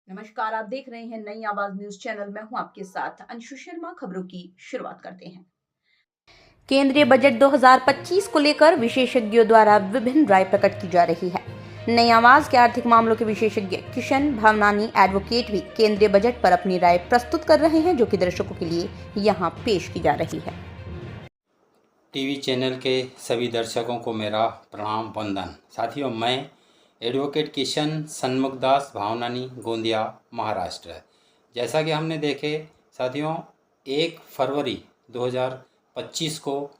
नमस्कार, आप देख रहे हैं नई आवाज न्यूज चैनल। मैं हूं आपके साथ अंशु शर्मा। खबरों की शुरुआत करते हैं। केंद्रीय बजट 2025 को लेकर विशेषज्ञों द्वारा विभिन्न राय प्रकट की जा रही है। नई आवाज के आर्थिक मामलों के विशेषज्ञ किशन भावनानी एडवोकेट भी केंद्रीय बजट पर अपनी राय प्रस्तुत कर रहे हैं, जो कि दर्शकों के लिए यहां पेश की जा रही है। टीवी चैनल के सभी दर्शकों को मेरा प्रणाम वंदन। साथियों, मैं एडवोकेट किशन सन्मुखदास भावनानी, गोंदिया, महाराष्ट्र। जैसा कि हमने देखे साथियों, 1 फरवरी 2025 को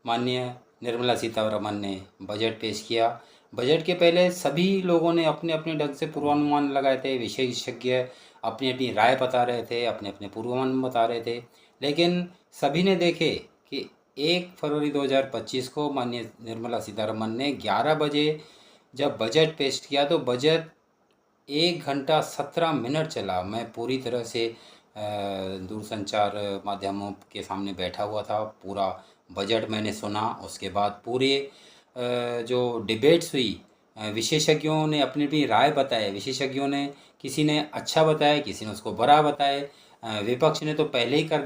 माननीय निर्मला सीतारमण ने बजट पेश किया। बजट के पहले सभी लोगों ने अपने अपने ढंग से पूर्वानुमान लगाए थे। विशेषज्ञ अपनी अपनी राय बता रहे थे, अपने अपने पूर्वानुमान बता रहे थे, लेकिन सभी ने देखे कि 1 फरवरी 2025 को माननीय निर्मला सीतारमण ने 11 बजे जब बजट पेश किया तो बजट 1 घंटा 17 मिनट चला। मैं पूरी तरह से दूरसंचार माध्यमों के सामने बैठा हुआ था। पूरा बजट मैंने सुना। उसके बाद पूरे जो डिबेट्स हुई, विशेषज्ञों ने अपनी अपनी राय बताए। विशेषज्ञों ने, किसी ने अच्छा बताया, किसी ने उसको बुरा बताए। विपक्ष ने तो पहले ही कह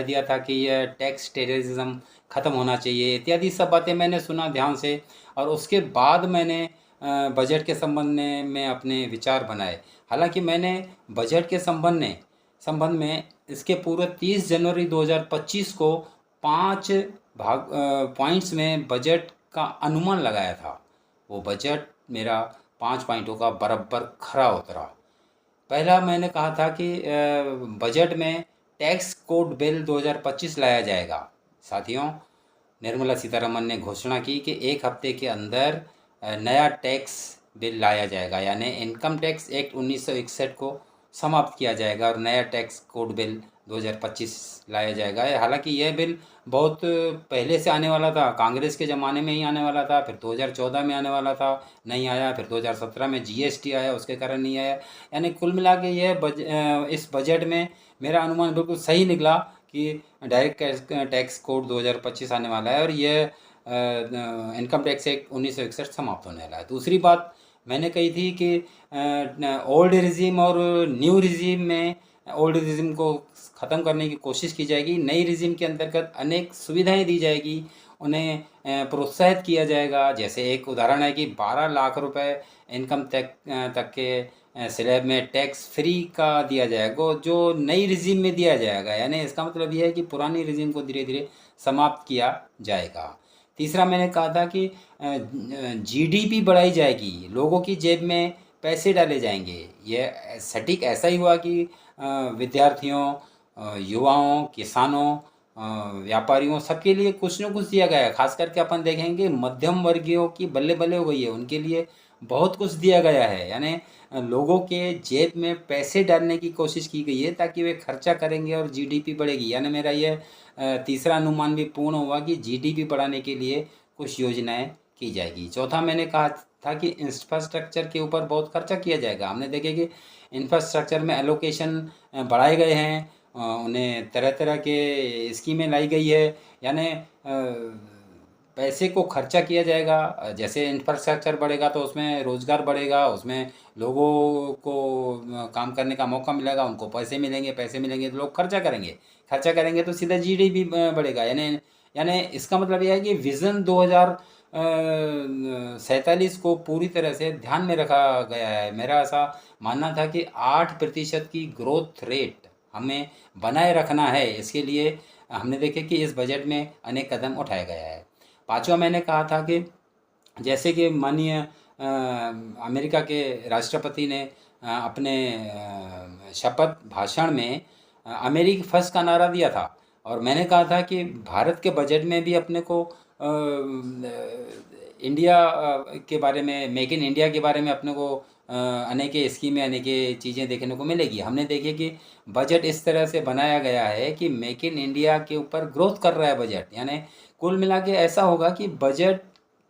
दिया था कि यह टैक्स टेररिज्म ख़त्म होना चाहिए, इत्यादि सब बातें मैंने सुना ध्यान से। और उसके बाद मैंने बजट के संबंध में अपने विचार बनाए। हालांकि मैंने बजट के संबंध में इसके पूर्व 30 जनवरी 2025 को 5 पॉइंट्स में बजट का अनुमान लगाया था। वो बजट मेरा 5 पॉइंटों का बराबर खरा उतरा। पहला मैंने कहा था कि बजट में टैक्स कोड बिल 2025 लाया जाएगा। साथियों, निर्मला सीतारमण ने घोषणा की कि 1 हफ्ते के अंदर नया टैक्स बिल लाया जाएगा, यानी इनकम टैक्स एक्ट 1961 को समाप्त किया जाएगा और नया टैक्स कोड बिल 2025 लाया जाएगा। हालांकि यह बिल बहुत पहले से आने वाला था, कांग्रेस के ज़माने में ही आने वाला था, फिर 2014 में आने वाला था, नहीं आया। फिर 2017 में जीएसटी आया, उसके कारण नहीं आया। यानी कुल मिला के इस बजट में मेरा अनुमान बिल्कुल सही निकला कि डायरेक्ट टैक्स कोड 2025 आने वाला है और यह इनकम टैक्स एक्ट 1961 समाप्त होने वाला है। दूसरी बात मैंने कही थी कि ओल्ड रिजीम और न्यू रिजीम में ओल्ड रिजीम को ख़त्म करने की कोशिश की जाएगी। नई रिजीम के अंतर्गत अनेक सुविधाएं दी जाएगी, उन्हें प्रोत्साहित किया जाएगा। जैसे एक उदाहरण है कि 12 लाख रुपए इनकम तक के स्लैब में टैक्स फ्री का दिया जाएगा, जो नई रिजीम में दिया जाएगा। यानी इसका मतलब यह है कि पुरानी रिजीम को धीरे धीरे समाप्त किया जाएगा। तीसरा मैंने कहा था कि जीडीपी बढ़ाई जाएगी, लोगों की जेब में पैसे डाले जाएंगे। यह सटीक ऐसा ही हुआ कि विद्यार्थियों, युवाओं, किसानों, व्यापारियों, सबके लिए कुछ न कुछ दिया गया है। खास करके अपन देखेंगे मध्यम वर्गीयों की बल्ले बल्ले हो गई है, उनके लिए बहुत कुछ दिया गया है। यानी लोगों के जेब में पैसे डालने की कोशिश की गई है ताकि वे खर्चा करेंगे और जीडीपी बढ़ेगी। यानी मेरा यह तीसरा अनुमान भी पूर्ण हुआ कि जीडीपी बढ़ाने के लिए कुछ योजनाएं की जाएगी। चौथा मैंने कहा था कि इंफ्रास्ट्रक्चर के ऊपर बहुत खर्चा किया जाएगा। हमने देखे कि इंफ्रास्ट्रक्चर में एलोकेशन बढ़ाए गए हैं, उन्हें तरह तरह के स्कीमें लाई गई है। यानी पैसे को खर्चा किया जाएगा। जैसे इंफ्रास्ट्रक्चर बढ़ेगा तो उसमें रोज़गार बढ़ेगा, उसमें लोगों को काम करने का मौका मिलेगा, उनको पैसे मिलेंगे तो लोग खर्चा करेंगे तो सीधा जीडीपी बढ़ेगा। यानी इसका मतलब यह है कि विज़न 2047 को पूरी तरह से ध्यान में रखा गया है। मेरा ऐसा मानना था कि 8% की ग्रोथ रेट हमें बनाए रखना है। इसके लिए हमने देखे कि इस बजट में अनेक कदम उठाया गया है। पांचवा मैंने कहा था कि जैसे कि माननीय अमेरिका के राष्ट्रपति ने अपने शपथ भाषण में अमेरिकी फर्स्ट का नारा दिया था, और मैंने कहा था कि भारत के बजट में भी अपने को इंडिया के बारे में, मेक इन इंडिया के बारे में अपने को अनेक स्कीमें, अनेक चीज़ें देखने को मिलेगी। हमने देखे कि बजट इस तरह से बनाया गया है कि मेक इन इंडिया के ऊपर ग्रोथ कर रहा है बजट। यानी कुल मिला के ऐसा होगा कि बजट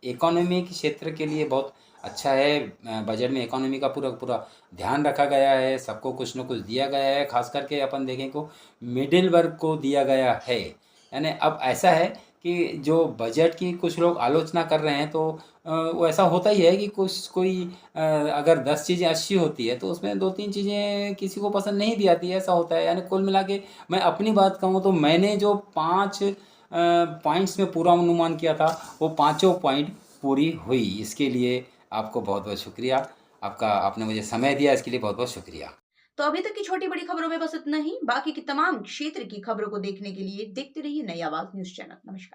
इकोनॉमी के क्षेत्र के लिए बहुत अच्छा है। बजट में इकोनॉमी का पूरा पूरा ध्यान रखा गया है, सबको कुछ न कुछ दिया गया है। खास करके अपन देखें को मिडिल वर्ग को दिया गया है। यानी अब ऐसा है कि जो बजट की कुछ लोग आलोचना कर रहे हैं, तो वो ऐसा होता ही है कि कोई अगर 10 चीज़ें अच्छी होती है तो उसमें 2-3 चीज़ें किसी को पसंद नहीं भी आती है, ऐसा होता है। यानी कुल मिला के मैं अपनी बात कहूँ तो मैंने जो 5 पॉइंट्स में पूरा अनुमान किया था, वो पाँचों पॉइंट पूरी हुई। इसके लिए आपको बहुत-बहुत शुक्रिया। आपने मुझे समय दिया, इसके लिए बहुत-बहुत शुक्रिया। तो अभी तक की छोटी बड़ी खबरों में बस इतना ही। बाकी की तमाम क्षेत्र की खबरों को देखने के लिए देखते रहिए नई आवाज न्यूज चैनल। नमस्कार।